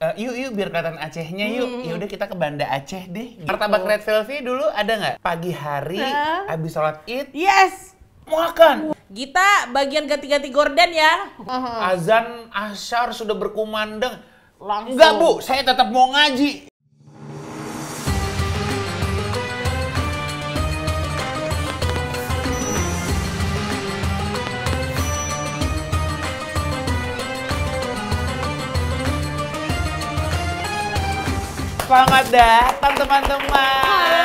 Yuk biar kelihatan Acehnya yuk. Ya udah kita ke Banda Aceh deh. Martabak Red Velvet dulu ada nggak? Pagi hari habis sholat Id. Yes. Makan. Kita bagian ganti-ganti gorden ya. Azan asyar sudah berkumandang. Langsung. Enggak Bu, saya tetap mau ngaji. Selamat datang teman-teman.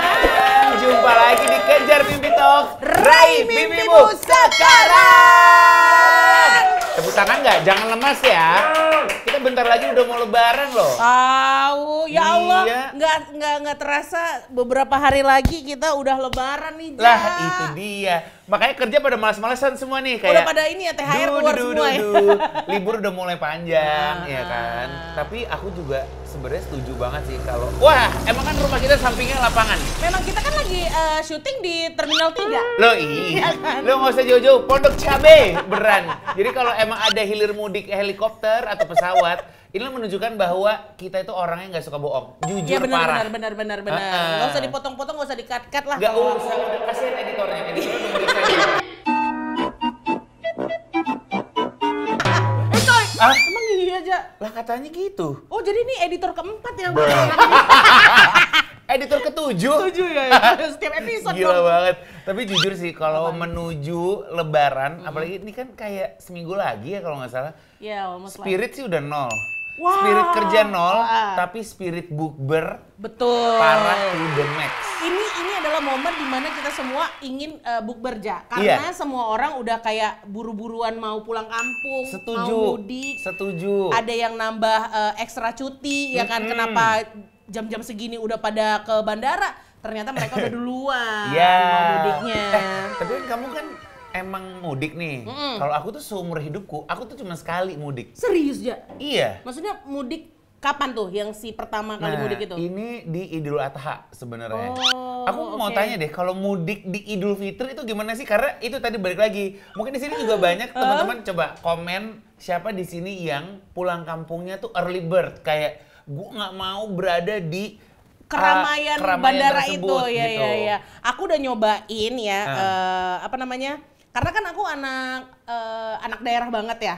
Jumpa lagi di Kejar Mimpi Talk. Raih mimpimu sekarang. Tepuk tangan nggak? Jangan lemas ya. Kita bentar lagi udah mau lebaran loh. Tahu, ya Allah, Iya. nggak terasa beberapa hari lagi kita udah lebaran nih, Ja. Lah itu dia. Makanya kerja pada malas-malasan semua nih kayak. Udah pada ini ya THR keluar semua ya. Libur udah mulai panjang ya kan. Tapi aku juga sebenarnya setuju banget sih kalau wah, emang kan rumah kita sampingnya lapangan. Memang kita kan lagi syuting di Terminal 3. Lo iya. Lo nggak usah jauh-jauh, Pondok Cabe beneran. Jadi kalau emang ada hilir mudik helikopter atau pesawat, ini menunjukkan bahwa kita itu orangnya nggak suka bohong. Jujur parah. Benar. Nggak usah dipotong-potong, nggak usah di-cut-cut lah. Nggak usah, udah kasihan editornya. Editornya udah meriksa. Emang iya aja. Lah katanya gitu. Oh jadi ini editor keempat yang Editor ke-7. 7 ya. Setiap episode. Gila banget. Tapi jujur sih kalau menuju lebaran, apalagi ini kan kayak seminggu lagi ya kalau nggak salah. Ya, almost Spirit sih udah nol. Wow. Spirit kerja nol, tapi spirit bukber betul. parah to the max. Ini adalah momen dimana kita semua ingin bukber, Ja. Karena semua orang udah kayak buru-buruan mau pulang kampung, Setuju. mau mudik. Setuju. Ada yang nambah ekstra cuti, ya kan? Kenapa jam-jam segini udah pada ke bandara? Ternyata mereka udah duluan mau mudiknya. Tapi kan kamu kan emang mudik nih. Kalau aku tuh seumur hidupku, aku tuh cuma sekali mudik. Serius, Ja? Iya. Maksudnya mudik kapan tuh yang si pertama kali mudik itu? Ini di Idul Adha sebenarnya. Oh, Aku mau tanya deh, kalau mudik di Idul Fitri itu gimana sih? Karena itu tadi balik lagi. Mungkin di sini juga banyak teman-teman coba komen siapa di sini yang pulang kampungnya tuh early bird, kayak gua nggak mau berada di keramaian bandara tersebut, itu, gitu. ya. Aku udah nyobain ya, apa namanya? Karena kan aku anak daerah banget ya.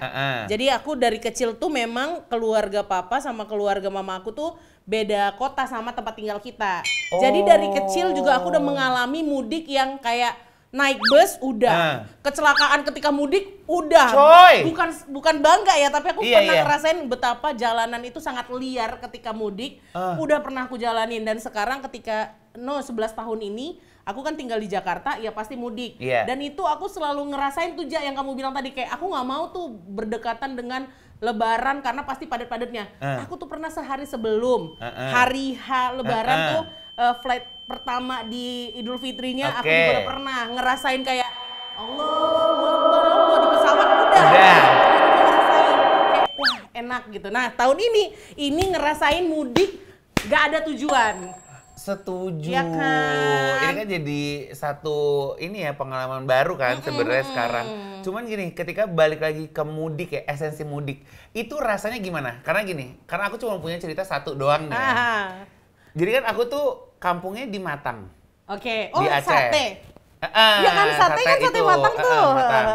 Jadi aku dari kecil tuh memang keluarga papa sama keluarga mama aku tuh beda kota sama tempat tinggal kita. Jadi dari kecil juga aku udah mengalami mudik yang kayak naik bus udah, kecelakaan ketika mudik udah. Coy. Bukan bangga ya, tapi aku Iya, pernah iya. ngerasain betapa jalanan itu sangat liar ketika mudik. Udah pernah aku jalanin dan sekarang ketika 11 tahun ini aku kan tinggal di Jakarta, ya pasti mudik. Iya. Dan itu aku selalu ngerasain tuh, Ja, yang kamu bilang tadi, kayak aku nggak mau tuh berdekatan dengan Lebaran karena pasti padat-padatnya. Aku tuh pernah sehari sebelum hari H Lebaran tuh flight pertama di Idul Fitrinya, aku juga udah pernah ngerasain kayak Allahu Akbar di pesawat udah. Aku ngerasain kayak wah enak gitu. Nah tahun ini ngerasain mudik nggak ada tujuan. Setuju. Ya kan? Ini kan jadi satu ini ya pengalaman baru kan sebenarnya sekarang. Cuman gini, ketika balik lagi ke mudik ya, esensi mudik, itu rasanya gimana? Karena gini, karena aku cuma punya cerita satu doang nih. Jadi kan aku tuh kampungnya di Matang. Oke. Oh, di Aceh. sate. Ya kan sate itu, Matang tuh. Matang.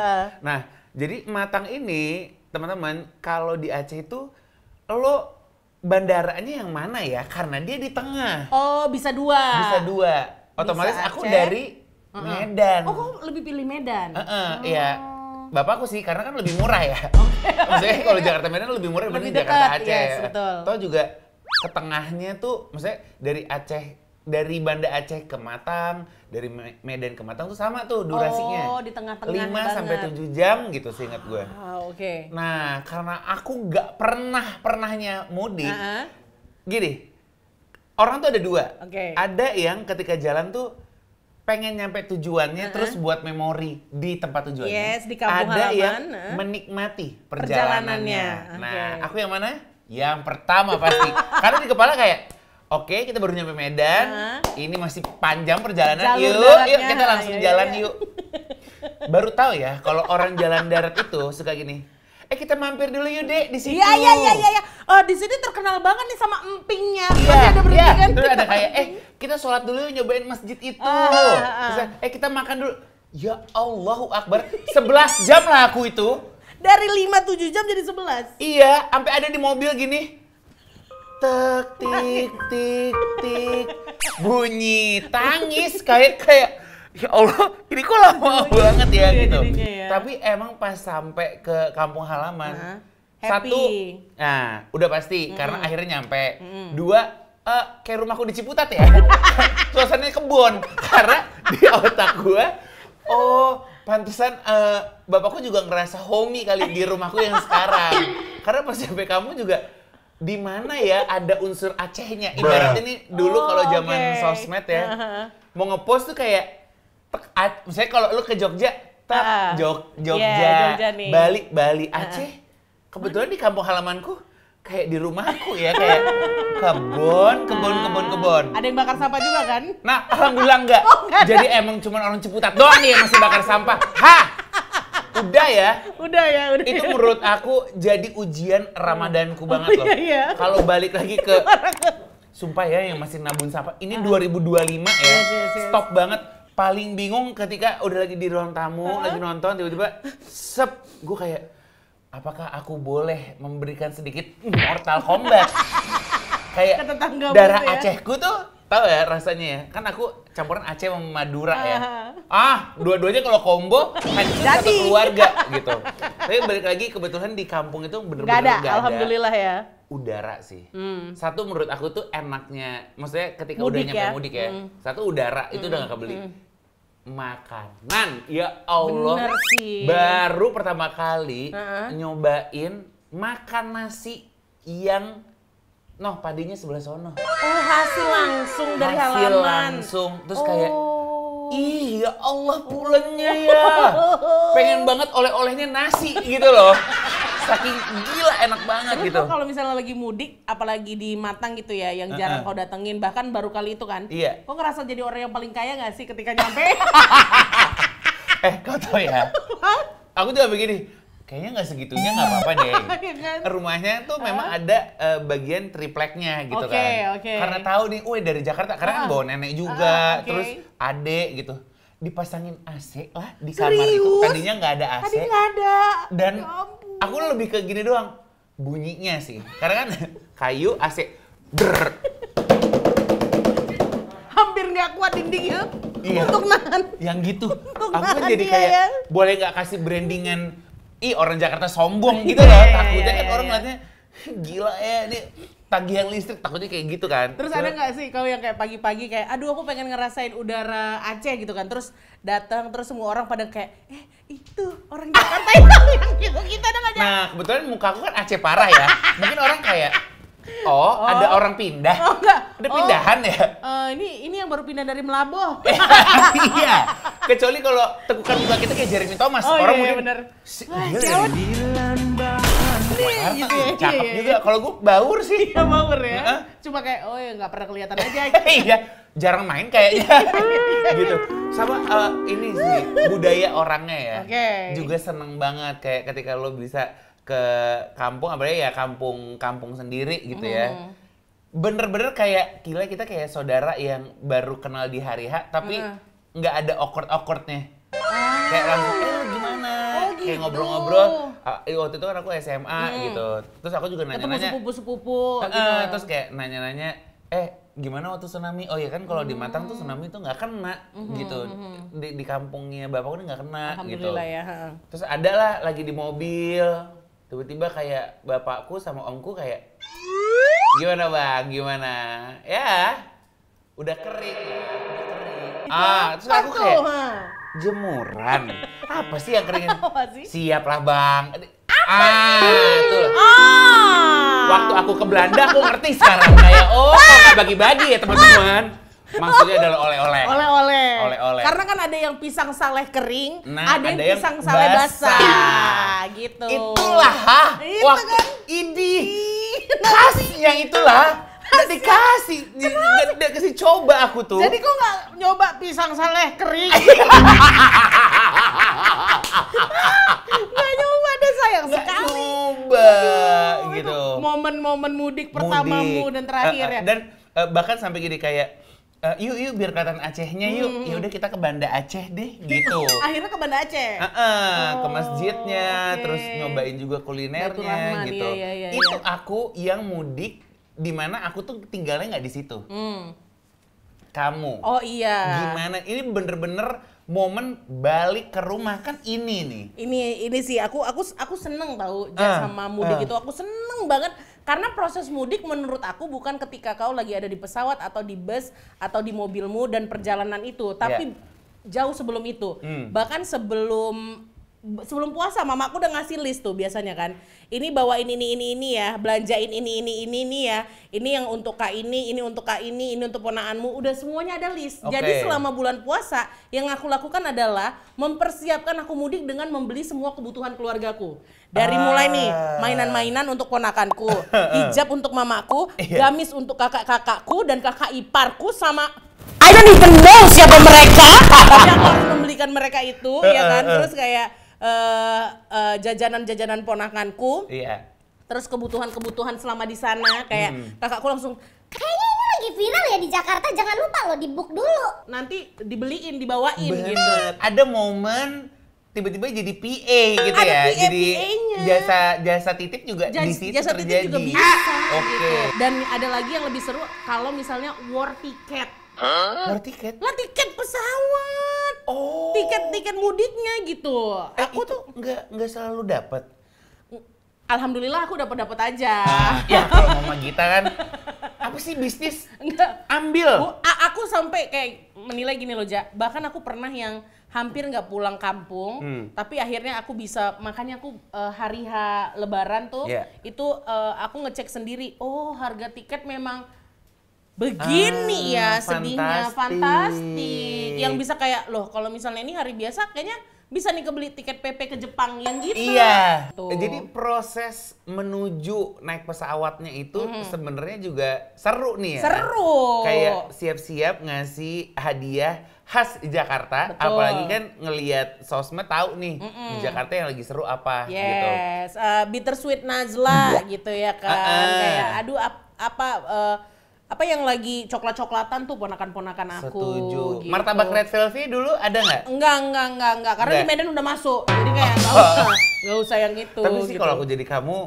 Nah, jadi Matang ini teman-teman kalau di Aceh itu lo bandaranya yang mana ya? Karena dia di tengah. Oh, bisa dua. Bisa dua. Otomatis Bisa aku Aceh. dari Medan. Oh, kamu lebih pilih Medan? Iya. Bapakku sih, karena kan lebih murah ya. Maksudnya kalau Jakarta Medan lebih murah dibanding Lebih Jakarta dekat, Aceh. yes, betul. Toh juga ke tengahnya tuh, maksudnya dari Aceh, dari Banda Aceh ke Matang, dari Medan ke Matang tuh sama tuh durasinya. Oh, di tengah-tengah 5 sampai 7 jam gitu seingat gue. Oke. Nah, karena aku nggak pernahnya mudik, gini, orang tuh ada dua. Ada yang ketika jalan tuh pengen nyampe tujuannya terus buat memori di tempat tujuannya. Yes, di kampung ada halaman. yang menikmati perjalanannya. Oke. Nah, aku yang mana? Yang pertama pasti. Karena di kepala kayak, oke, kita baru nyampe Medan, ini masih panjang perjalanan, Jalur yuk daratnya. kita langsung jalan yuk. Baru tahu ya, kalau orang jalan darat itu suka gini, kita mampir dulu yuk Dek di situ. Iya. Di sini terkenal banget nih sama empingnya. Iya, ada berhenti kan? Terus ada kayak, kita sholat dulu yuk nyobain masjid itu. Terus, kita makan dulu. Ya Allahu Akbar, 11 jam lah aku itu. Dari 5-7 jam jadi 11? Iya, sampai ada di mobil gini. Tek, tik, tik, tik. Bunyi, tangis, kayak ya Allah, ini kok lama banget ya gitu. Ya. Tapi emang pas sampai ke kampung halaman, happy. 1, nah udah pasti karena akhirnya nyampe. 2, kayak rumahku di Ciputat ya. Suasananya kebun. Karena di otak gue, pantesan bapakku juga ngerasa homey kali di rumahku yang sekarang. Karena pas sampai kamu juga di mana ya ada unsur Acehnya. Ibaratnya nih dulu kalau zaman sosmed ya, mau ngepost tuh kayak misalnya kalau lu ke Jogja, Jogja, Bali, Aceh. Kebetulan di kampung halamanku kayak di rumahku ya, kayak kebun. Ada yang bakar sampah juga kan? Nah, alhamdulillah enggak. Jadi emang cuma orang Ciputat doang nih yang masih bakar sampah. Udah ya. Itu menurut aku jadi ujian Ramadanku banget loh. Iya. Kalau balik lagi ke sumpah ya yang masih nabung sampah. Ini 2025 ya. Stop banget. Paling bingung ketika udah lagi di ruang tamu, lagi nonton, tiba-tiba gue kayak, apakah aku boleh memberikan sedikit Mortal Kombat? Kayak darah Acehku tuh, tahu ya rasanya ya? Kan aku campuran Aceh sama Madura ya. Dua-duanya kalau combo, hancur satu keluarga gitu. Tapi balik lagi, kebetulan di kampung itu bener-bener gak ada. Alhamdulillah ya. Udara sih. Satu menurut aku tuh enaknya, maksudnya ketika udah nyampe mudik ya. Satu udara, itu udah gak kebeli. Makanan, ya Allah. Bener sih. Baru pertama kali nyobain makan nasi yang padinya sebelah sono. Hasil langsung dari halaman. Hasil langsung, terus kayak ya Allah pulennya ya. Pengen banget oleh-olehnya nasi gitu loh. Saking gila enak banget gitu. Kalau misalnya lagi mudik, apalagi di Matang gitu ya, yang jarang kau datengin, bahkan baru kali itu kan. Iya. Kau ngerasa jadi orang yang paling kaya gak sih ketika nyampe? Kau tau ya, aku juga begini, kayaknya nggak segitunya nggak apa-apa deh. Rumahnya tuh memang ada bagian tripleknya gitu kan. Karena tahu nih, dari Jakarta, karena kan bawa nenek juga, terus adek gitu. Dipasangin AC lah di kamar itu. Tadinya nggak ada AC. Tadi nggak ada. Dan aku lebih ke gini doang, bunyinya sih. Karena kan kayu AC, hampir nggak kuat dindingnya untuk nahan. Yang gitu. Aku kan jadi kayak, boleh nggak kasih brandingan, orang Jakarta sombong gitu loh. Takutnya kan orang ngeliatnya, gila ya ini tagihan listrik, takutnya kayak gitu kan. Terus ada nggak sih kalau yang kayak pagi-pagi kayak, aduh aku pengen ngerasain udara Aceh gitu kan. Terus datang, terus semua orang pada kayak, itu orang Jakarta yang gitu, kita ada nggak? Nah kebetulan muka aku kan Aceh parah ya. Mungkin orang kayak, ada orang pindah. Ada pindahan ya? Ini yang baru pindah dari Melaboh. Iya. Kecuali kalau tekukan muka kita kayak Jeremy Thomas. Orang mungkin bener. Cakep juga. Kalau gue baur sih. Iya baur ya. Cuma kayak nggak pernah kelihatan aja. Iya. Jarang main kayaknya. Gitu. Sama ini sih budaya orangnya ya. Juga seneng banget kayak ketika lo bisa ke kampung, apalagi ya kampung sendiri gitu ya. Bener-bener kayak gila, kita kayak saudara yang baru kenal di hari H tapi nggak ada awkward-awkwardnya. Kayak langsung, gimana? Kayak ngobrol-ngobrol. Waktu itu kan aku SMA gitu. Terus aku juga nanya-nanya. Ketemu sepupu-sepupu gitu. Terus kayak nanya-nanya, gimana waktu tsunami? Oh ya kan kalau di Matang tuh tsunami tuh nggak kena gitu. Di kampungnya bapakku nggak kena gitu. Alhamdulillah ya. Terus ada lah lagi di mobil. Tiba-tiba kayak bapakku sama omku kayak, gimana bang, gimana? Ya, udah kering ya, terus aku kayak, jemuran? Apa sih yang keringin? Siap lah bang. Tuh. Waktu aku ke Belanda aku ngerti sekarang kayak, kok nggak bagi-bagi ya teman-teman. Maksudnya adalah oleh-oleh. Oleh-oleh. Karena kan ada yang pisang saleh kering, ada yang pisang saleh basah. Gitu. Itulah, waktu kan? Ini khasnya itulah. Nggak dikasih, nggak dikasih coba aku tuh. Jadi kok nggak nyoba pisang saleh kering? Nggak nyoba deh saya. sayang sekali. Nyoba gitu. Momen-momen mudik pertamamu dan terakhir ya. Dan bahkan sampai gini kayak yuk biar kelihatan Acehnya yuk. Ya udah kita ke Banda Aceh deh gitu. Akhirnya ke Banda Aceh. Ke masjidnya, terus nyobain juga kulinernya gitu. Iya, Itu aku yang mudik di mana aku tuh tinggalnya nggak di situ. Kamu. Oh iya. Gimana? Ini bener-bener momen balik ke rumah kan ini nih. Ini sih aku seneng tahu sama mudik itu. Aku seneng banget karena proses mudik menurut aku bukan ketika kau lagi ada di pesawat atau di bus atau di mobilmu dan perjalanan itu, tapi jauh sebelum itu. Bahkan sebelum puasa mamaku udah ngasih list tuh biasanya kan. Ini bawain ini ya, belanjain ini ya. Ini yang untuk Kak ini untuk Kak ini untuk ponakanmu. Udah semuanya ada list. Jadi selama bulan puasa yang aku lakukan adalah mempersiapkan aku mudik dengan membeli semua kebutuhan keluargaku. Dari mulai nih, mainan-mainan untuk ponakanku, hijab untuk mamaku, gamis untuk kakak-kakakku dan kakak iparku sama I don't even know siapa mereka. Tapi aku harus membelikan mereka itu, ya kan. Terus kayak jajanan-jajanan ponakanku. Iya. Terus kebutuhan-kebutuhan selama di sana kayak kakakku langsung kayaknya ini lagi viral ya di Jakarta, jangan lupa loh di book dulu. nanti dibeliin, dibawain Bener. gitu. Ada momen tiba-tiba jadi PA gitu Ada ya. PA, Jadi jasa titip juga di situ jasa terjadi. titip juga bisa Oke. gitu. Dan ada lagi yang lebih seru kalau misalnya war tiket. War tiket? Lah tiket pesawat. Oh. Tiket mudiknya gitu. Aku tuh nggak selalu dapat. Alhamdulillah aku dapat aja. Ya kalau Mama Gita kan apa sih bisnis? Enggak. Ambil. Aku sampai kayak menilai gini loh, Ja. Bahkan aku pernah yang hampir nggak pulang kampung, tapi akhirnya aku bisa, makanya aku hari H Lebaran tuh, itu aku ngecek sendiri, oh harga tiket memang begini ya, sedihnya fantastik. Yang bisa kayak, loh kalau misalnya ini hari biasa kayaknya bisa nih kebeli tiket PP ke Jepang yang gitu. Iya. Tuh. Jadi proses menuju naik pesawatnya itu sebenarnya juga seru nih ya. Seru. Kayak siap-siap ngasih hadiah khas Jakarta. Betul. Apalagi kan ngelihat sosmed tahu nih di Jakarta yang lagi seru apa gitu. Yes, bittersweet Najla gitu ya kan. Kayak aduh apa yang lagi coklat-coklatan tuh ponakan-ponakan aku. Setuju. Gitu. Martabak Red Velvet dulu ada nggak? Enggak. Karena di Medan udah masuk. Jadi kayak nggak usah yang itu. Tapi sih gitu. kalau aku jadi kamu,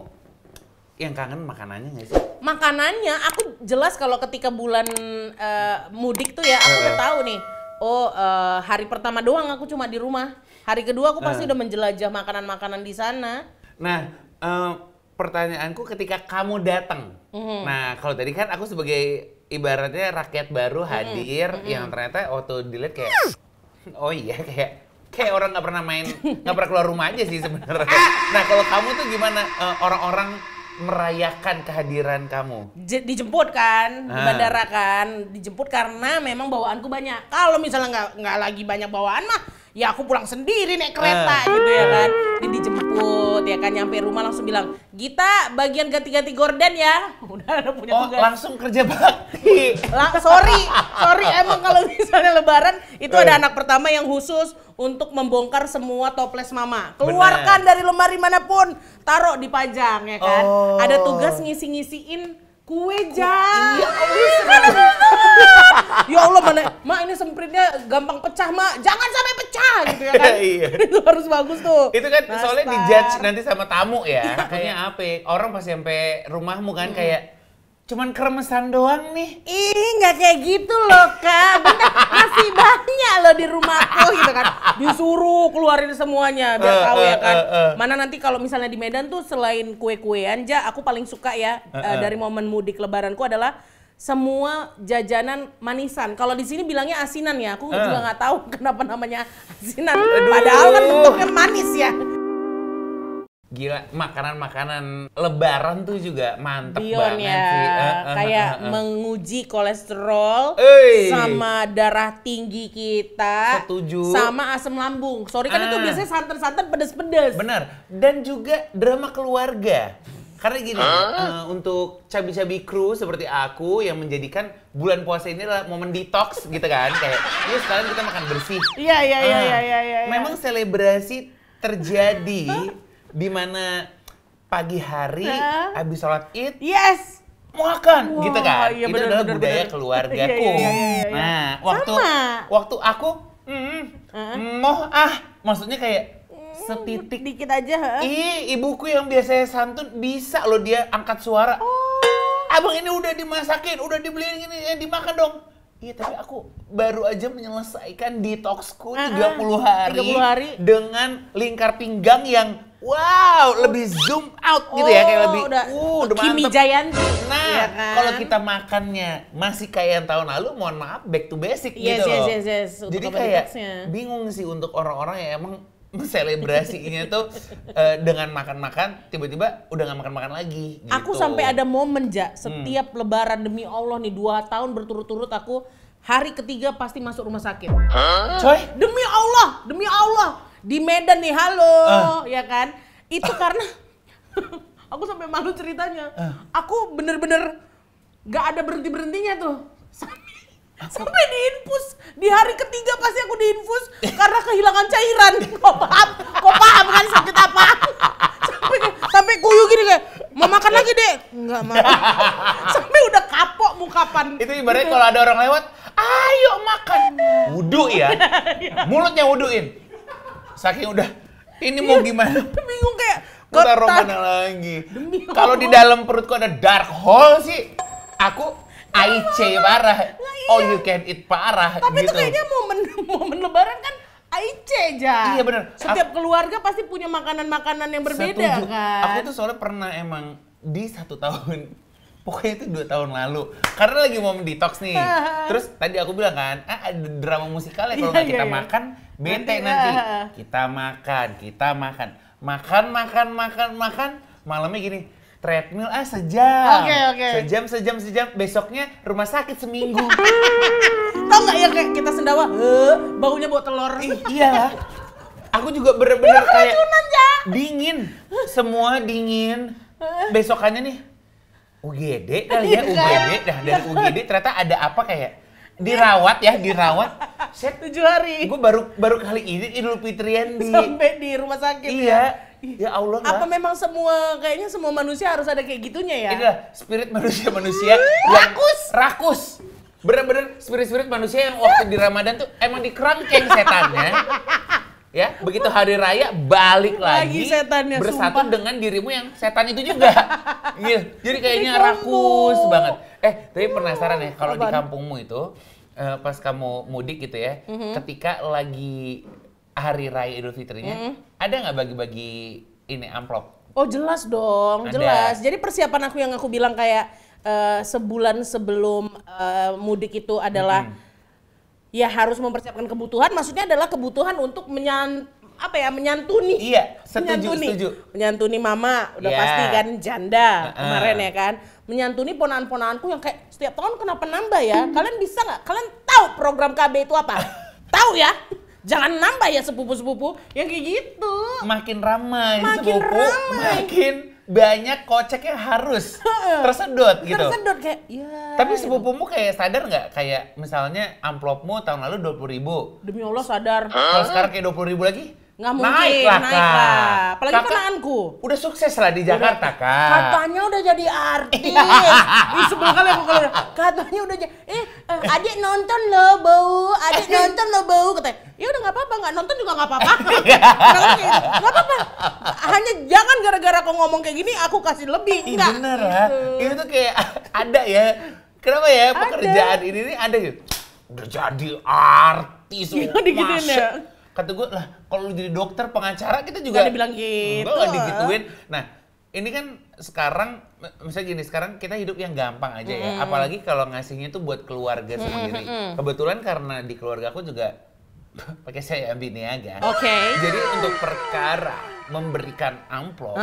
yang kangen makanannya nggak sih? Makanannya, aku jelas kalau ketika bulan mudik tuh ya, aku udah tahu nih. Oh, hari pertama doang aku cuma di rumah. Hari kedua aku pasti udah menjelajah makanan-makanan di sana. Nah, pertanyaanku ketika kamu datang. Nah, kalau tadi kan aku sebagai ibaratnya rakyat baru hadir yang ternyata waktu dilihat kayak oh iya kayak orang nggak pernah keluar rumah aja sih sebenarnya. Nah, kalau kamu tuh gimana orang-orang merayakan kehadiran kamu? Dijemput kan, di bandara kan, dijemput karena memang bawaanku banyak. Kalau misalnya nggak lagi banyak bawaan mah, ya aku pulang sendiri naik kereta gitu ya kan. Jadi dijemput ya kan, nyampe rumah langsung bilang, Gita bagian ganti-ganti gorden ya. Udah ada punya tugas. Langsung kerja bakti. Sorry emang kalau misalnya Lebaran itu ada anak pertama yang khusus untuk membongkar semua toples mama. Keluarkan dari lemari manapun, taruh dipajang ya kan. Ada tugas ngisi-ngisiin kue, Ja. Ya Allah, Mak ini sempritnya gampang pecah, Mak. Jangan sampai pecah gitu ya kan. Itu harus bagus tuh. Itu kan soalnya dijudge nanti sama tamu ya. Kayaknya apa? Orang pas sampai rumahmu kan kayak cuman kremesan doang nih. Ih, nggak kayak gitu loh, Kak. Masih banyak loh di rumahku gitu kan. Disuruh keluarin semuanya biar tahu ya kan. Mana nanti kalau misalnya di Medan tuh selain kue-kuean, Ja, aku paling suka ya dari momen mudik Lebaranku adalah semua jajanan manisan. Kalau di sini bilangnya asinan ya. Aku juga nggak tahu kenapa namanya asinan. Padahal kan bentuknya manis ya. Gila, makanan-makanan Lebaran tuh juga mantep Dion banget ya, sih. kayak menguji kolesterol sama darah tinggi kita. Setuju. Sama asam lambung. Sorry kan itu biasanya santan-santan pedes-pedes. Bener. Dan juga drama keluarga. Karena gini, untuk cabi-cabi kru seperti aku yang menjadikan bulan puasa ini adalah momen detox gitu kan. Kayak, yuk sekarang kita makan bersih. Iya. Memang selebrasi terjadi Dimana pagi hari habis sholat id Yes. makan gitu kan. Iya, Itu bener, adalah bener, budaya bener. keluargaku. Iya. Nah, waktu aku maksudnya kayak setitik. Dikit aja. Ibuku yang biasanya santun bisa loh dia angkat suara. Abang ini udah dimasakin, udah dibeliin ini, dimakan dong. Iya, tapi aku baru aja menyelesaikan detoxku 30 hari dengan lingkar pinggang yang lebih zoom out gitu ya, kayak lebih udah Kimi mantep. Jayanti. Nah, ya kan? kalau kita makannya masih kayak yang tahun lalu, mohon maaf, back to basic Yes, gitu loh. yes. Untuk Jadi apa kayak detoxnya? bingung sih untuk orang-orang yang emang selebrasinya tuh dengan makan-makan, tiba-tiba udah nggak makan-makan lagi. Gitu. Aku sampai ada momen, setiap lebaran demi Allah nih 2 tahun berturut-turut aku hari ketiga pasti masuk rumah sakit. Coy, Demi Allah, di Medan nih, ya kan? Itu karena aku sampai malu ceritanya. Aku bener-bener gak ada berhentinya tuh. Sampai diinfus. Di hari ketiga pasti aku diinfus karena kehilangan cairan. Kok paham kan sakit apa? Sampai kuyu gini kayak, mau makan lagi deh? Enggak mau. Sampai udah kapok mukapan. itu ibaratnya kalau ada orang lewat, ayo makan. Wudu ya, mulutnya wuduin. Saking udah, ini mau gimana? Bingung kayak, Aku taruh mana lagi? Kalau di dalam perutku ada dark hole sih, aku AIC parah. All you can eat parah. Tapi gitu. itu kayaknya momen lebaran kan AIC aja. Iya bener. Setiap keluarga pasti punya makanan-makanan yang berbeda. Setuju. Kan. Aku tuh soalnya pernah emang di 1 tahun, pokoknya itu 2 tahun lalu. Karena lagi mau detox nih. Terus tadi aku bilang kan, ada drama musikalnya kalau nggak kita makan, bete nanti. Kita makan. Makan. Malamnya gini, treadmill sejam. Oke. Sejam. Besoknya rumah sakit seminggu. Tau nggak ya kayak kita sendawa, baunya bau telur. Iya. Aku juga bener-bener kayak dingin. Semua dingin. Besokannya nih, UGD kali ya, UGD. Dah dari UGD ternyata ada apa kayak dirawat. Set 7 hari. gue baru kali ini Idul Fitrian Sampai di rumah sakit. Iya. Ya Allah Apa lah. memang kayaknya semua manusia harus ada kayak gitunya ya? Inilah spirit manusia yang rakus. Bener-bener spirit manusia yang waktu di Ramadan tuh emang dikerangkeng setannya. Ya, begitu hari raya balik lagi setannya, bersatu sumpah. dengan dirimu yang setan itu juga. Iya, jadi kayaknya rakus banget. Tapi penasaran ya kalau di kampungmu itu pas kamu mudik gitu ya, ketika lagi hari raya Idul Fitrinya, ada nggak bagi-bagi ini amplop? Oh jelas dong, Ada. jelas. Jadi persiapan aku yang aku bilang kayak sebulan sebelum mudik itu adalah ya harus mempersiapkan kebutuhan. Maksudnya adalah kebutuhan untuk menyantuni. Iya, setuju. Menyantuni mama, udah Iya. pasti kan janda kemarin ya kan. Menyantuni ponaan-ponaanku yang kayak setiap tahun kenapa nambah ya? Kalian bisa nggak? Kalian tahu program KB itu apa? Tahu ya? Jangan nambah ya sepupu-sepupu yang kayak gitu. Makin ramai Makin sepupu, ramai. makin banyak kocek yang harus tersedot gitu. Tersedot kayak ya. Tapi sepupumu kayak sadar nggak? Kayak misalnya amplopmu tahun lalu 20.000. Demi Allah sadar. Kalau sekarang kayak 20.000 lagi? Nggak mungkin, naik lah. Apalagi Kakak ponaanku. udah sukses lah di Jakarta, Kak. Katanya udah jadi artis. Sebel kali aku kalau katanya udah jadi. Adik nonton loh bau, katanya. Ya udah nggak apa-apa, nggak nonton juga nggak apa-apa. Nggak apa-apa. Hanya jangan gara-gara kau ngomong kayak gini aku kasih lebih. Ih, Nggak. bener lah. Itu tuh kayak ada ya. Kenapa ya pekerjaan ini nih ada gitu. Udah jadi artis. Digituin ya? Kata gue lah, kalau lu jadi dokter, pengacara kita juga Nggak dibilang gitu. Nggak digituin. Nah, ini kan sekarang, misalnya gini, sekarang kita hidup yang gampang aja ya. Apalagi kalau ngasihnya tuh buat keluarga sendiri. Kebetulan karena di keluarga aku juga pakai saya biniaga. Oke. Jadi untuk perkara memberikan amplop,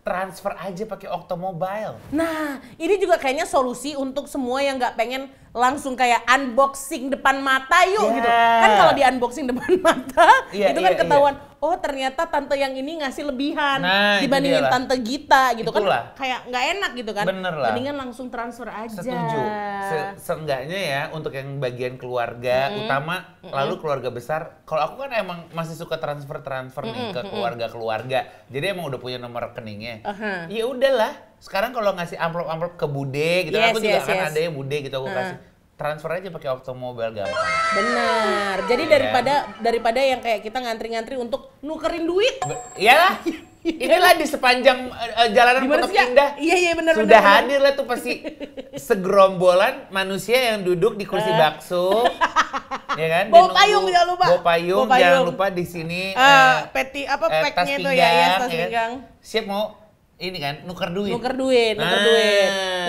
transfer aja pakai Octomobile. Nah, ini juga kayaknya solusi untuk semua yang nggak pengen langsung kayak unboxing depan mata yuk gitu. Kan kalau di unboxing depan mata itu kan ketahuan, oh ternyata tante yang ini ngasih lebihan dibandingin tante Gita gitu. Itulah. Kan kayak nggak enak gitu kan. Bener lah. Mendingan langsung transfer aja. Setuju. Seenggaknya ya untuk yang bagian keluarga utama lalu keluarga besar. Kalau aku kan emang masih suka transfer nih ke keluarga-keluarga. Jadi emang udah punya nomor rekeningnya. Ya udahlah. Sekarang kalau ngasih amplop-amplop ke bude gitu, aku juga kan ada yang bude gitu aku kasih. Transfer aja pakai Octomobile gampang. Benar. Jadi daripada yang kayak kita ngantri-ngantri untuk nukerin duit. Iyalah. Inilah di sepanjang jalanan Pondok Indah. Iya benar. Sudah hadir lah tuh pasti segerombolan manusia yang duduk di kursi bakso. Ya kan? Bawa payung jangan lupa. Bawa payung jangan lupa di sini. Peti packnya itu ya, tas pinggang. Siap mau ini kan nuker duit. Nuker duit.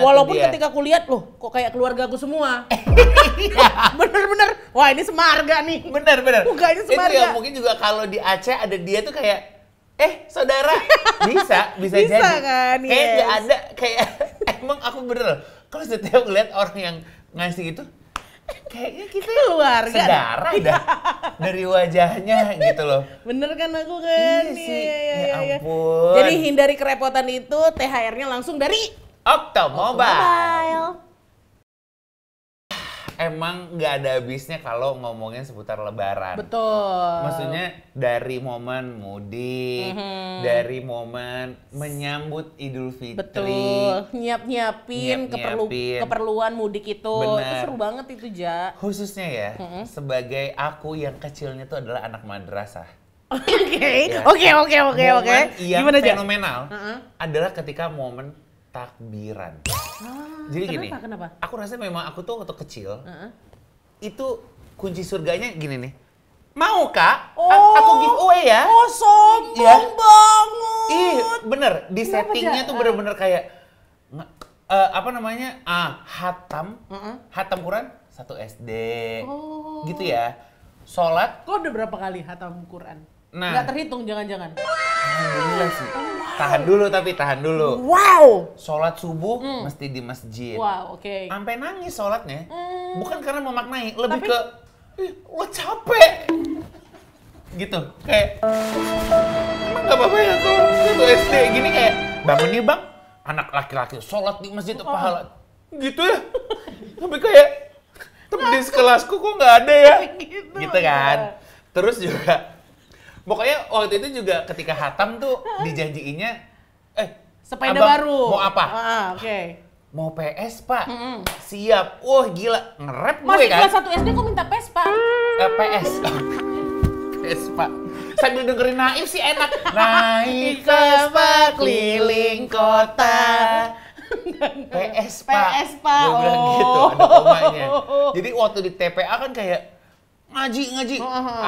Walaupun ketika aku lihat loh, kok kayak keluarga aku semua. Bener-bener. Wah, ini semarga nih. Bener. Mukanya semarga. Itu ya mungkin juga kalau di Aceh ada dia tuh kayak saudara. Bisa jadi. Kan? Kayak nggak ada kayak emang aku bener. Kalau setiap ngeliat orang yang ngasih itu kayaknya kita keluarga saudara dah dari wajahnya gitu loh. Bener kan aku kan? Iya sih. Ya ampun. Jadi hindari kerepotan itu, THR-nya langsung dari Octomobile. Emang nggak ada habisnya kalau ngomongin seputar Lebaran. Betul. Maksudnya dari momen mudik, dari momen menyambut Idul Fitri. Betul. Nyiapin keperluan mudik itu. Bener. Itu seru banget itu, Ja. Khususnya ya, sebagai aku yang kecilnya tuh adalah anak madrasah. Oke. Momen yang Gimana, fenomenal adalah ketika momen takbiran. Jadi gini, kenapa? aku rasa memang aku tuh waktu kecil, itu kunci surganya gini nih. Mau kak? Aku giveaway ya. Oh sombong banget. Ih bener, di settingnya tuh bener-bener kayak, hatam Quran 1 SD, gitu ya. Sholat. Kok udah berapa kali hatam Quran? Nah. Nggak terhitung jangan-jangan. Alhamdulillah sih. Tahan dulu. Wow. Sholat subuh mesti di masjid. Wow, oke. Sampai nangis sholatnya. Bukan karena memaknai, lebih ke lo capek. Gitu. Kayak emang gak apa-apa ya kalau satu SD gini kayak bangun nih bang, anak laki-laki sholat di masjid itu pahala. Gitu ya. Tapi kayak temen di sekelasku kok nggak ada ya. Gitu kan. Terus juga pokoknya waktu itu juga ketika hatam tuh dijanjiinnya sepeda abang, baru. Mau apa? Oke. Mau PS, Pak. Siap. Wah, gila. Nge-rap gue Masih kan. kelas 1 SD kok minta PS, Pak? PS. PS, Pak. Sambil dengerin Naif sih enak. Naik Vespa keliling kota. PS, Pak. PS, Pak. Gue bilang gitu, ada komanya. Jadi waktu di TPA kan kayak ngaji.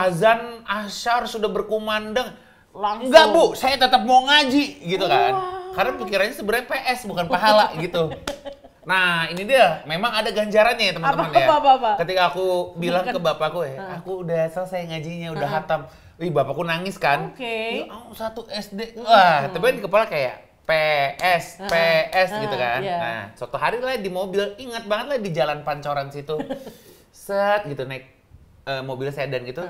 Azan asyar sudah berkumandang. Langsung. Enggak bu, saya tetap mau ngaji gitu kan. Karena pikirannya sebenarnya PS bukan pahala gitu. Nah ini dia, memang ada ganjarannya ya teman-teman ya. Apa? Ketika aku bilang ke bapakku aku udah selesai ngajinya, udah hatam. Wih bapakku nangis kan. Oke. 1 SD. Wah, tapi kan di kepala kayak PS gitu kan. Nah, suatu hari lah di mobil, ingat banget lah di Jalan Pancoran situ. Set gitu naik mobil sedan gitu.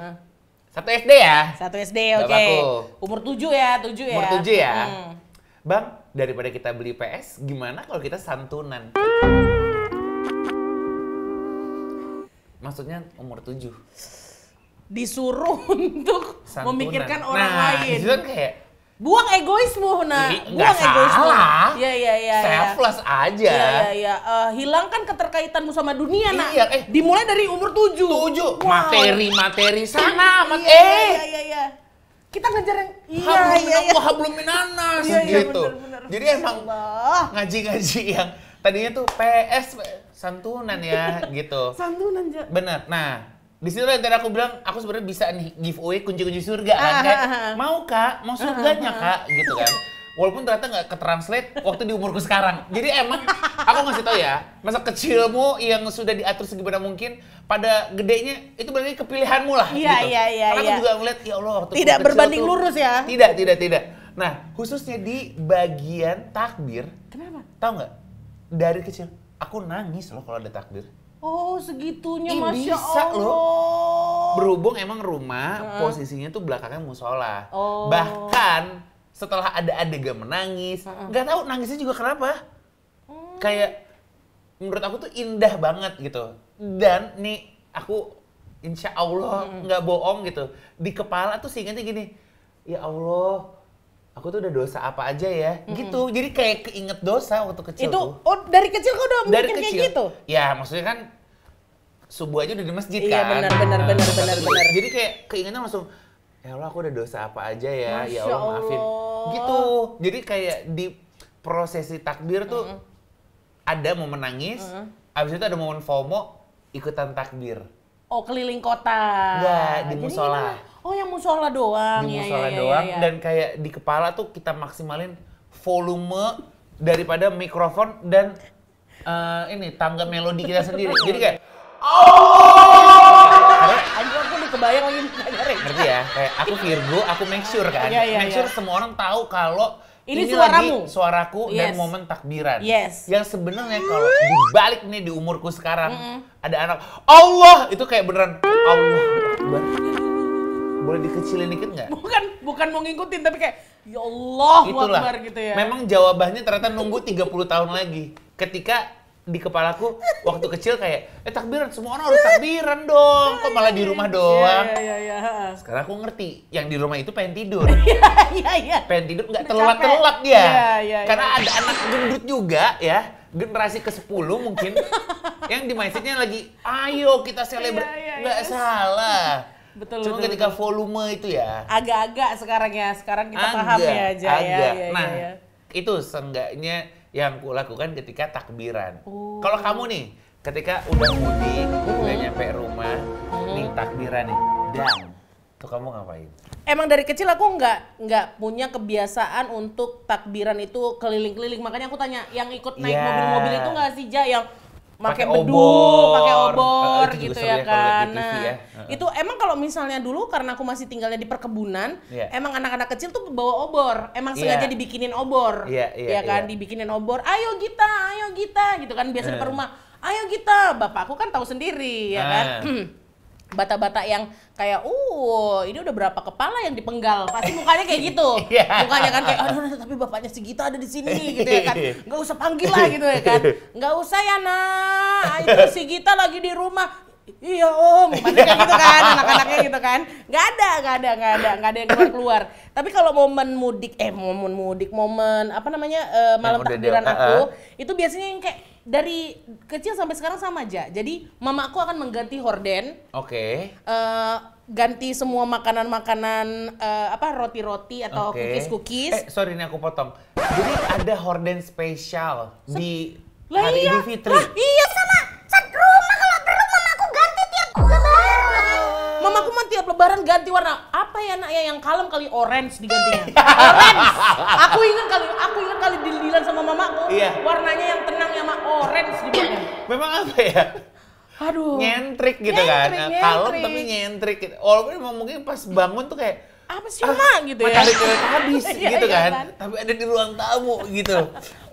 1 SD ya? 1 SD, oke. Umur 7 ya, 7 ya. Umur 7 ya? Bang, daripada kita beli PS, gimana kalau kita santunan? Maksudnya umur 7. Disuruh untuk Santunan. Memikirkan orang lain. Nah, itu kan kayak buang egoismu, nah. Nggak salah. Iya. Selfless aja. Iya. Hilangkan keterkaitanmu sama dunia, nak. Iya, Dimulai dari umur 7. 7. Wow. Materi sana. Iya. Kita ngejar yang Hablum minanas gitu. Bener. Jadi emang ngaji-ngaji yang tadinya tuh PS santunan ya gitu. Santunan, Ja. Bener. Nah, di situ yang tadi aku bilang, aku sebenarnya bisa nih giveaway kunci-kunci surga kan. Kayak, mau kak, mau surganya kak, gitu kan. Walaupun ternyata nggak ketranslate waktu di umurku sekarang. Jadi emang, aku ngasih tau ya, masa kecilmu yang sudah diatur segimana mungkin, pada gedenya itu berarti kepilihanmu lah. Iya. Karena aku juga ngeliat, ya Allah waktu Tidak kecil berbanding tuh, lurus ya? Tidak. Nah, khususnya di bagian takbir, Kenapa? tahu nggak? Dari kecil aku nangis loh kalau ada takbir. Oh, segitunya, Ih, Masya bisa Allah. loh. Berhubung emang rumah posisinya tuh belakangnya musola. Oh. Bahkan setelah ada adegan menangis, nggak tahu nangisnya juga kenapa. Kayak menurut aku tuh indah banget gitu. Dan nih aku insya Allah nggak bohong gitu. Di kepala tuh seingatnya gini, ya Allah, aku tuh udah dosa apa aja ya, gitu. Jadi kayak keinget dosa waktu kecil Itu, tuh. oh dari kecil kau udah Dari mikir kecil. kayak gitu? Ya maksudnya kan subuh aja udah di masjid Iya, kan. benar. Jadi kayak keingetnya langsung, ya Allah aku udah dosa apa aja ya, ya Masya Allah maafin. Allah. Gitu. Jadi kayak di prosesi takbir tuh ada momen nangis, abis itu ada momen FOMO, ikutan takbir. Oh, keliling kota. Enggak, di Jadi musola. gimana? Oh, yang musola doang. Di Iya, musola iya, doang, iya. dan kayak di kepala tuh kita maksimalin volume daripada mikrofon dan ini tangga melodi kita sendiri. Jadi kayak Anjir, aku udah kebayang lagi dengerin. ngerti ya, kayak aku Virgo, aku make sure kan, Iya, make sure semua orang tahu kalau Ini lagi suaramu. suaraku dan Yes. momen takbiran. Yes. Yang sebenarnya kalau dibalik nih di umurku sekarang, ada anak Allah itu kayak beneran Allah Akbar. Boleh dikecilin dikit nggak? Bukan mau ngikutin, tapi kayak ya Allah Itulah. Akbar gitu ya. Memang jawabannya ternyata nunggu 30 tahun lagi. Ketika di kepalaku waktu kecil kayak takbiran, semua orang harus takbiran dong. Kok malah di rumah doang? Iya. Sekarang aku ngerti, yang di rumah itu pengen tidur. Iya. Pengen tidur nggak Udah telat-telat capek. dia. Iya. Karena ada anak gendut juga ya, generasi ke-10 mungkin, yang di mindsetnya lagi, ayo kita celebrate. Iya. Nggak salah. Betul. Cuma ketika volume itu ya. Agak-agak sekarang ya. Sekarang kita paham ya aja ya. Iya, Nah, iya. itu seenggaknya yang aku lakukan ketika takbiran. Oh. Kalau kamu nih, ketika udah mudik, udah nyampe rumah, nih takbiran nih, dan tuh kamu ngapain? Emang dari kecil aku nggak punya kebiasaan untuk takbiran itu keliling-keliling. Makanya aku tanya, yang ikut naik Iya. mobil-mobil itu nggak sih, Ja? Yang pakai Pakai beduk, obor. pakai obor Itu juga gitu seru ya ya kalau lihat kan. di TV Nah, ya. itu emang kalau misalnya dulu karena aku masih tinggalnya di perkebunan, Iya. emang anak-anak kecil tuh bawa obor. Emang sengaja Iya. dibikinin obor. Iya, kan, iya. dibikinin obor. Ayo Gita gitu kan biasa depan rumah. Ayo Gita, bapakku kan tahu sendiri ya kan. Bata-bata yang kayak, ini udah berapa kepala yang dipenggal, pasti mukanya kayak gitu. Iya. Mukanya kan kayak, aduh tapi bapaknya si Gita ada di sini gitu ya kan. Nggak usah panggil lah gitu ya kan. Nggak usah ya nak, itu si Gita lagi di rumah. Iya om, pasti kayak gitu kan, anak-anaknya gitu kan. Nggak ada yang keluar. Tapi kalau momen apa namanya, malam Yang udah takbiran dia- aku, itu biasanya yang kayak dari kecil sampai sekarang sama aja. Jadi mama aku akan mengganti horden, Oke. ganti semua makanan-makanan roti-roti atau Oke. cookies-cookies. Sorry nih aku potong. Jadi ada horden spesial di Lah hari iya. Idul Fitri. Lah iya sama. Cat rumah kalau perlu mamaku ganti tiap lebaran. Mamaku mah tiap lebaran ganti warna. Apa ya nak ya, yang kalem kali orange digantinya. Orange. Aku ingat kali deal-dealan sama mamaku. Iya. Warnanya yang tenang yang sama orange dibuatnya. Memang apa ya? Aduh. Nyentrik gitu kan. Nyentrik. Kalem tapi nyentrik gitu. Walaupun emang mungkin pas bangun tuh kayak Apa sih mak gitu ya. matahari kelihatan habis Iya, gitu iya kan. kan. Tapi ada di ruang tamu gitu.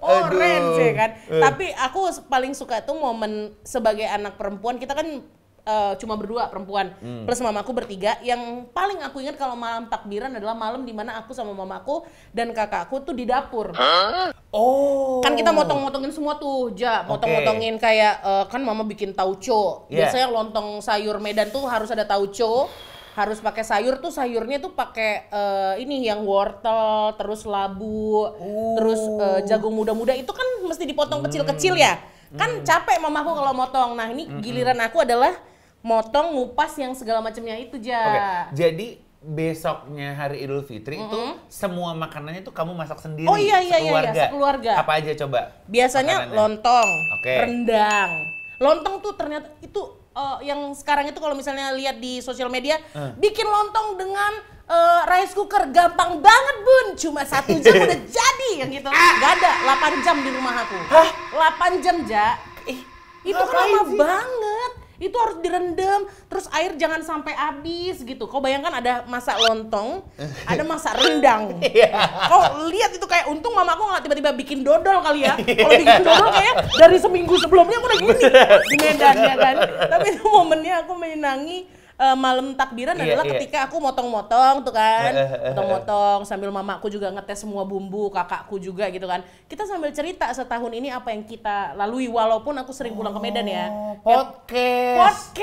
Orange ya kan. Eh. Tapi aku paling suka tuh momen sebagai anak perempuan, kita kan cuma berdua perempuan plus mamaku bertiga. Yang paling aku ingat kalau malam takbiran adalah malam dimana aku sama mamaku dan kakakku tuh di dapur. Oh. Kan kita motong-motongin semua tuh, Ja. Motong-motongin kayak kan mama bikin tauco. Iya. Biasanya lontong sayur Medan tuh harus ada tauco. Harus pakai sayur tuh, sayurnya tuh pakai ini yang wortel, terus labu, terus jagung muda-muda. Itu kan mesti dipotong kecil-kecil ya. Kan capek mamaku kalau motong. Nah, ini giliran aku adalah motong, ngupas yang segala macamnya itu, Ja. Oke. Jadi besoknya hari Idul Fitri itu semua makanannya tuh kamu masak sendiri. Oh iya, sekeluarga. Apa aja coba? Biasanya makanannya? lontong, Oke. rendang. Lontong tuh ternyata itu yang sekarang itu kalau misalnya lihat di sosial media, bikin lontong dengan rice cooker gampang banget bun, cuma 1 jam udah jadi yang gitu. Gak ada, 8 jam di rumah aku. 8 jam, Ja. Itu kan ngapain lama sih? banget. itu harus direndam, terus air jangan sampai habis gitu. Kau bayangkan ada masak lontong, ada masak rendang. Kau lihat itu kayak untung mamaku nggak tiba-tiba bikin dodol kali ya. Kalau bikin dodol kayak dari seminggu sebelumnya aku udah gini di Medan ya kan. Tapi itu momennya aku menyenangi malam takbiran adalah ketika aku motong-motong tuh kan, motong-motong sambil mamaku juga ngetes semua bumbu, kakakku juga gitu kan. Kita sambil cerita setahun ini apa yang kita lalui walaupun aku sering pulang ke Medan ya. Podcast.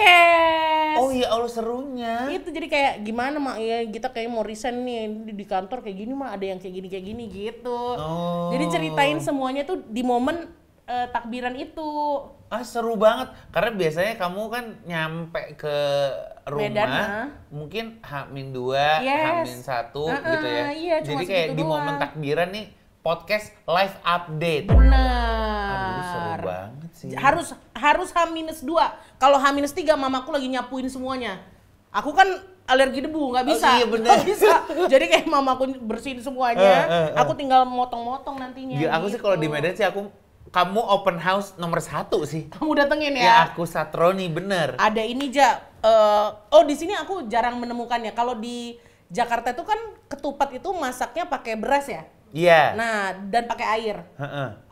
Oh ya Allah serunya. Itu jadi kayak gimana mak ya kita kayak mau resign nih di kantor kayak gini mak, ada yang kayak gini gitu. Jadi ceritain semuanya tuh di momen takbiran itu. Seru banget karena biasanya kamu kan nyampe ke rumah Medan, mungkin H-2, H-1 gitu ya. Iya, jadi kayak di momen takbiran nih podcast live update. Bener. Aduh seru banget sih. Harus H-2. Kalau H-3 mamaku lagi nyapuin semuanya. Aku kan alergi debu, nggak bisa. Iya bener. Nggak bisa. Jadi kayak mamaku bersihin semuanya, aku tinggal motong-motong nantinya. Aku sih kalau di Medan sih kamu open house nomor 1 sih. Kamu datengin ya? Ya aku Satroni, bener. Ada ini di sini aku jarang menemukannya. Kalau di Jakarta itu kan ketupat itu masaknya pakai beras ya? Iya. Nah, dan pakai air.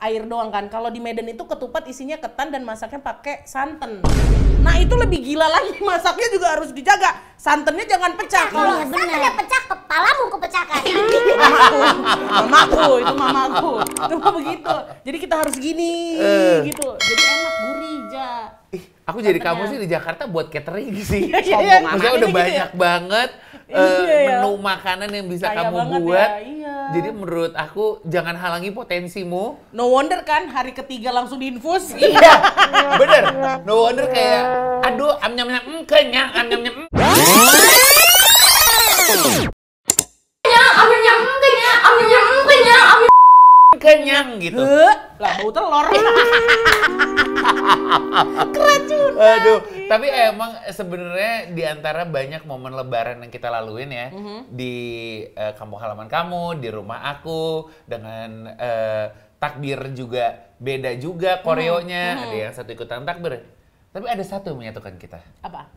Air doang kan. Kalau di Medan itu ketupat isinya ketan dan masaknya pakai santan. Nah, itu lebih gila lagi. Masaknya juga harus dijaga. Santannya jangan pecah. Kalau santannya pecah, kepalamu kepecahkan. Mamaku. Itu mah begitu. Jadi kita harus gini gitu. Jadi enak, gurih, Aku jadi kamu sih di Jakarta buat catering sih. Iya. Maksudnya udah banyak banget menu makanan yang bisa kaya kamu buat. Ya, iya. Jadi menurut aku jangan halangi potensimu. No wonder kan hari ketiga langsung diinfus. Iya, bener. No wonder kayak, aduh, kenyang, kenyang. Kenyang gitu. Lah bau telur. Keracunan. Aduh, tapi emang sebenarnya di antara banyak momen lebaran yang kita laluin ya, di kampung halaman kamu, di rumah aku, dengan takbir juga beda juga koreonya, ada yang satu ikutan takbir. Tapi ada satu yang menyatukan kita. Apa?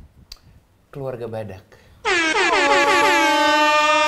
Keluarga Badak.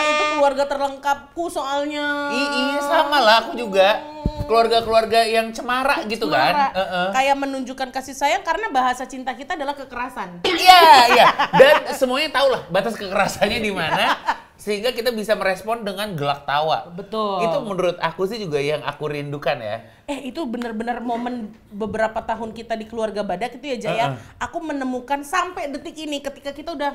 Itu keluarga terlengkapku soalnya. Iya sama lah, aku juga. Keluarga-keluarga yang cemara gitu kan. Kayak menunjukkan kasih sayang karena bahasa cinta kita adalah kekerasan. Iya. Dan semuanya tahu lah batas kekerasannya di mana. Sehingga kita bisa merespon dengan gelak tawa. Betul. Itu menurut aku sih juga yang aku rindukan ya. Itu benar-benar momen beberapa tahun kita di keluarga Badak itu ya Jaya. Aku menemukan sampai detik ini ketika kita udah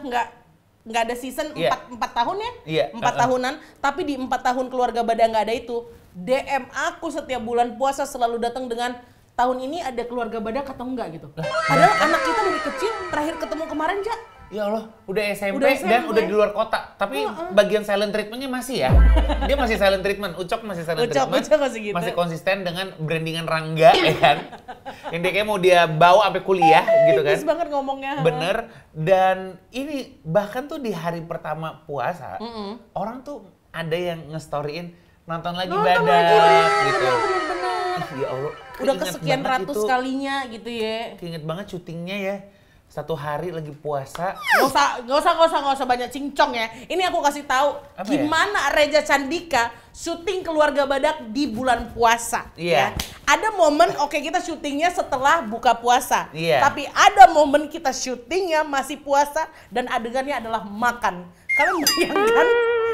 nggak ada season 4 tahun ya, 4 tahunan, tapi di 4 tahun keluarga Badak nggak ada itu. DM aku setiap bulan puasa selalu datang dengan tahun ini ada keluarga Badak atau enggak gitu. Padahal anak kita dari kecil terakhir ketemu kemarin Ja. Ya Allah, udah SMP dan udah di luar kota. Tapi bagian silent treatmentnya masih ya. Dia masih silent treatment, Ucok masih silent treatment. Ucok masih gitu. Masih konsisten dengan brandingan Rangga ya kan. Yang dia kayak mau dia bawa sampai kuliah gitu kan. Bagus banget ngomongnya. Bener. Dan ini bahkan tuh di hari pertama puasa, orang tuh ada yang nge-storyin nonton lagi Badak gitu. Bener-bener. Ya Allah. Udah kesekian ratus kalinya gitu ya. Keinget banget syutingnya ya. 1 hari lagi puasa. Nggak usah banyak cincong ya. Ini aku kasih tahu gimana Reja Candika syuting keluarga Badak di bulan puasa. Ya. Ada momen kita syutingnya setelah buka puasa. Tapi ada momen kita syutingnya masih puasa dan adegannya adalah makan. Kalian bayangkan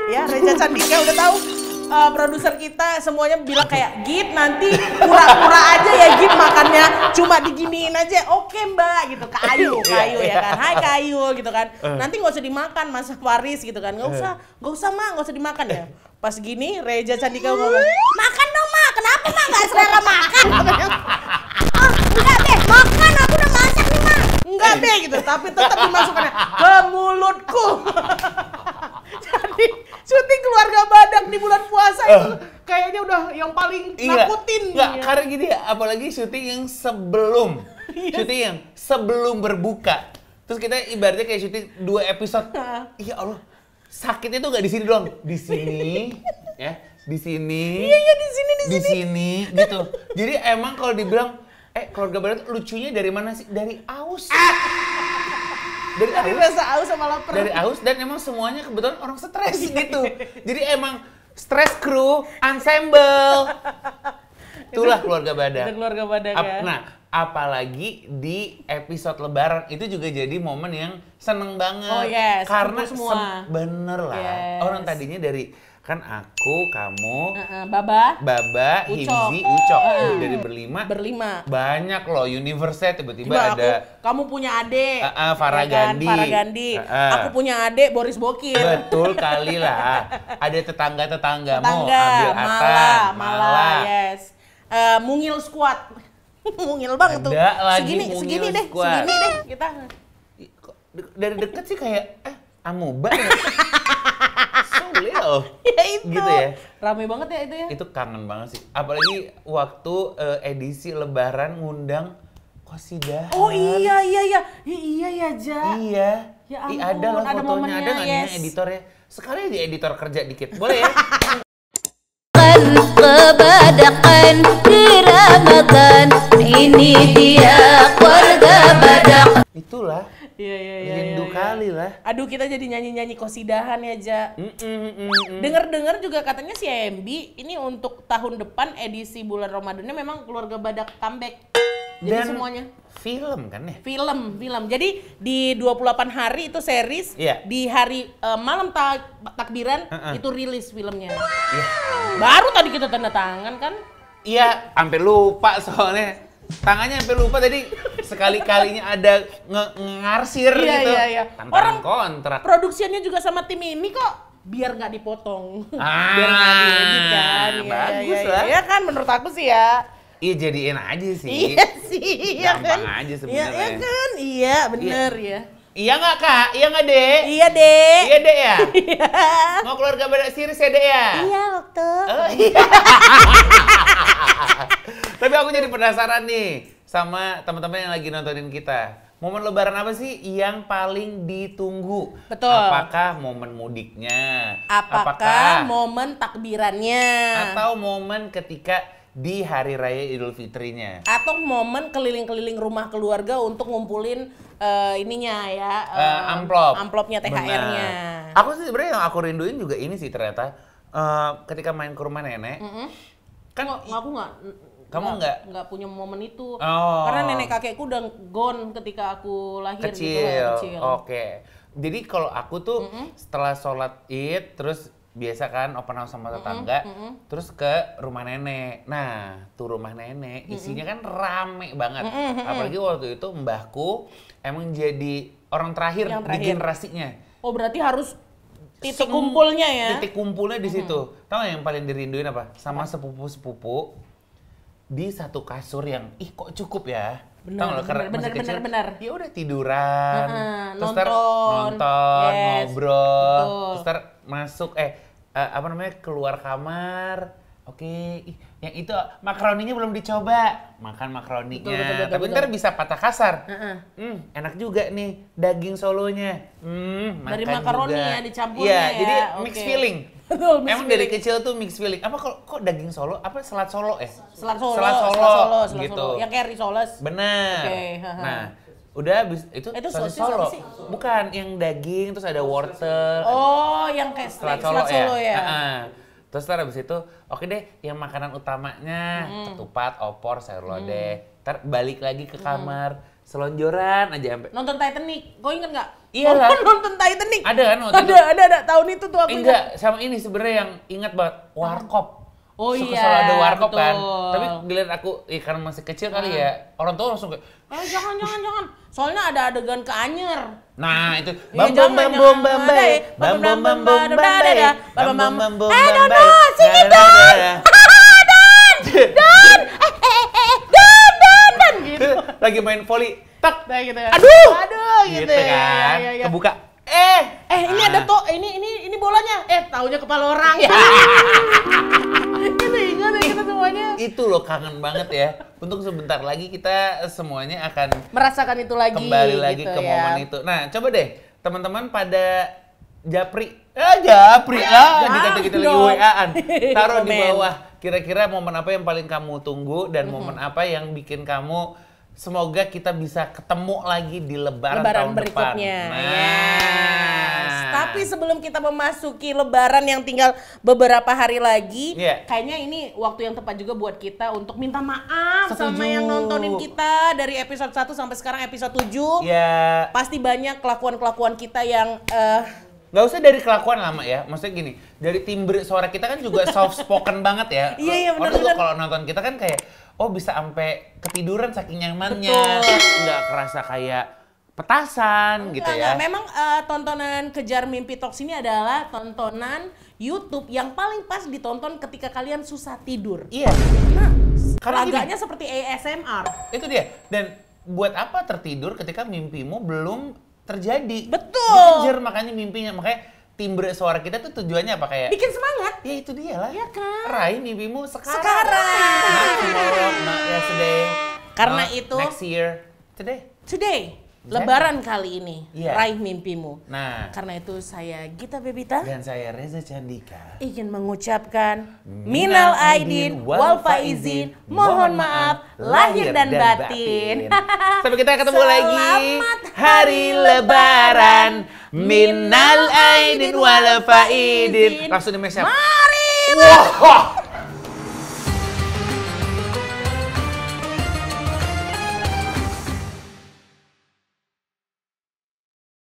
ya Reja Candika udah tahu. Produser kita semuanya bilang kayak Git nanti pura-pura aja ya Git makannya cuma diginiin aja. Oke Mbak gitu. Kayu ya kan. Hai Kayu gitu kan. Nanti nggak usah dimakan Mas Faris gitu kan. Nggak usah Mak, nggak usah dimakan ya. Pas gini Reja Candika ngomong, makan dong Mak, kenapa Mak nggak selera makan? Enggak deh, makan aku udah masak nih Mak. Enggak deh gitu, tapi tetap dimasukkannya ke mulutku. Jadi syuting keluarga Badak di bulan puasa itu kayaknya udah yang paling nakutin. Enggak, karena gini ya, apalagi syuting yang sebelum berbuka. Terus kita ibaratnya kayak syuting 2 episode. Ya Allah, sakitnya tuh nggak di sini doang, di sini, ya, di sini. Iya di sini gitu. Jadi emang kalau dibilang keluarga Badak lucunya dari mana sih? Dari aus. Dari rasa haus sama lapar. Dari haus dan emang semuanya kebetulan orang stres gitu. Jadi emang stres kru, ensemble. Itulah keluarga Badak. Itu keluarga Badak ya. Nah, apalagi di episode Lebaran itu juga jadi momen yang seneng banget. Oh yes, karena semua. bener lah. Yes. Orang tadinya dari kan aku, kamu, Baba, Himzi, Ucok. Ucok dari berlima. Banyak loh universe-nya tiba-tiba ada. Kamu punya adik. Farah Gandhi. Farah Gandhi. Aku punya adik Boris Bokir. Betul kali lah. Ada tetanggamu, Tetangga, Ambil Ata, Mala, yes. Mungil Squad. Mungil banget tuh. Ada lagi segini deh kita. Kok dari deket sih kayak amuba ya. So little. Ya itu. Gitu ya. Rame banget ya itu ya. Itu kangen banget sih. Apalagi waktu edisi Lebaran ngundang Qosidah. Oh iya ya Ja. Iya. Ya Ada ampun, lah ada fotonya, momennya, ada nggak yes. nih editornya? Sekali aja editor kerja dikit, boleh ya? Kebadakan di Ramadan, ini dia keluarga Badak. Itulah. Iya. Rindu kali lah. Aduh, kita jadi nyanyi-nyanyi Qosidahan ya, Ja. Dengar-dengar juga katanya si MB ini untuk tahun depan edisi bulan Ramadannya memang keluarga Badak comeback. Jadi Dan semuanya film kan ya? film. Jadi di 28 hari itu series, Iya. di hari malam takbiran itu rilis filmnya. Iya. Baru tadi kita tanda tangan kan? Iya, sampai lupa soalnya. Tangannya sampai lupa tadi sekali-kalinya ada ngarsir Iya, gitu. iya. Tantangan kontrak. Produksiannya juga sama tim ini kok. Biar nggak dipotong. Ah, Biar nggak diedit kan. Iya, bagus iya, lah. Iya kan menurut aku sih ya. Iya jadiin aja sih. Iya sih. Iya Gampang kan? aja Iya, sebenarnya. iya kan? Iya bener ya. Iya nggak Kak? Iya nggak Dek? Iya deh. Iya Dek ya? Iya. Mau keluarga Badak series ya Dek ya? Iya waktu. Oh, iya. Tapi aku jadi penasaran nih sama teman-teman yang lagi nontonin kita. Momen Lebaran apa sih yang paling ditunggu? Betul. Apakah momen mudiknya? Apakah momen takbirannya? Atau momen ketika di Hari Raya Idul Fitrinya? Atau momen keliling-keliling rumah keluarga untuk ngumpulin ininya ya. Amplopnya THR-nya. Benar. Aku sih sebenarnya yang aku rinduin juga ini sih ternyata. Ketika main ke rumah nenek. Kan aku kamu nggak punya momen itu. Oh. Karena nenek kakekku udah gone ketika aku lahir gitu kecil. kecil. Oke. Jadi kalau aku tuh setelah sholat Id terus biasa kan open house sama tetangga, terus ke rumah nenek. Nah, tuh rumah nenek isinya kan rame banget. Apalagi waktu itu mbahku emang jadi orang terakhir di generasinya. Oh, berarti harus titik kumpulnya ya? Titik kumpulnya di situ. Tahu nggak yang paling dirinduin apa? Sama sepupu-sepupu di satu kasur yang kok cukup ya. Benar, benar. Ya udah tiduran, terus nonton, yes, ngobrol, betul. terus masuk keluar kamar. Oke, yang itu makaroninya belum dicoba, makan makaroninya. Tapi ntar bisa patah kasar. Enak juga nih daging solonya. Dari Makan makaroni juga. ya dicampurnya Iya, ya. jadi Oke. mixed feeling. Betul, mixed Emang dari feeling. kecil tuh mixed feeling. Apa kok daging solo? Apa selat solo Selat Solo, Selat Solo, gitu. Yang kayak risoles. Bener. Oke, Nah, udah habis itu sosis Solo. apa sih? Bukan yang daging terus ada wortel. Oh, yang kayak Selat steak Solo, Selat Solo ya. Heeh. Terus ntar habis itu, oke deh yang makanan utamanya ketupat, opor, sayur lodeh. Ntar balik lagi ke kamar, selonjoran aja sampai. Nonton Titanic, kau inget nggak? Iya lah. Nonton Titanic. Ada kan waktu itu? Ada. Tahun itu tuh aku ingat. Enggak, sama ini sebenarnya yang ingat banget, warkop. Oh Suka iya, selalu ada warkop kan. betul. Tapi giliran aku, karena masih kecil kali ya, orang tua langsung kayak, Jangan. Soalnya ada adegan ke Anyer. nah itu Iya, jangan, Dan gitu. lagi main volley, tak, Nah, gitu kan. aduh, gitu, gitu kan, Iya. kebuka, Ini ada ini bolanya. Taunya kepala orang. Itu ingat ya kita semuanya. itu loh kangen banget ya. Untuk sebentar lagi kita semuanya akan Merasakan itu lagi. kembali lagi gitu ke ya. momen itu. Nah, coba deh teman-teman pada japri lah dikata kita lagi dong. WA-an. Taruh di Komen. bawah kira-kira momen apa yang paling kamu tunggu dan momen apa yang bikin kamu semoga kita bisa ketemu lagi di Lebaran tahun berikutnya. depan. Yes. Tapi sebelum kita memasuki Lebaran yang tinggal beberapa hari lagi, kayaknya ini waktu yang tepat juga buat kita untuk minta maaf sama yang nontonin kita dari episode 1 sampai sekarang episode 7. Ya. Pasti banyak kelakuan-kelakuan kita yang nggak usah dari kelakuan lama ya, maksudnya gini, dari timbre suara kita kan juga soft spoken banget ya. Iya benar. Orang kalau nonton kita kan kayak, oh bisa sampai ketiduran saking nyamannya, nggak kerasa kayak petasan gitu ya. Memang tontonan Kejar Mimpi Talks ini adalah tontonan YouTube yang paling pas ditonton ketika kalian susah tidur. Iya. Karena agaknya seperti ASMR. Itu dia. Dan buat apa tertidur ketika mimpimu belum terjadi? Betul. Dikejar makanya mimpinya, makanya timbre suara kita tuh tujuannya apa kayak? Bikin semangat. Ya itu dia lah. Iya kan? Raih mimpimu sekarang. Sekarang. Not tomorrow, not yesterday. Karena not itu next year, today. Lebaran kali ini, raih mimpimu. Nah, karena itu saya Gita Bebita dan saya Reza Candika ingin mengucapkan minal aidin wal faizin, mohon maaf lahir dan batin. Sampai kita ketemu lagi hari Lebaran. Minal aidin wal faizin. Langsung di Indonesia. Mari. Wah.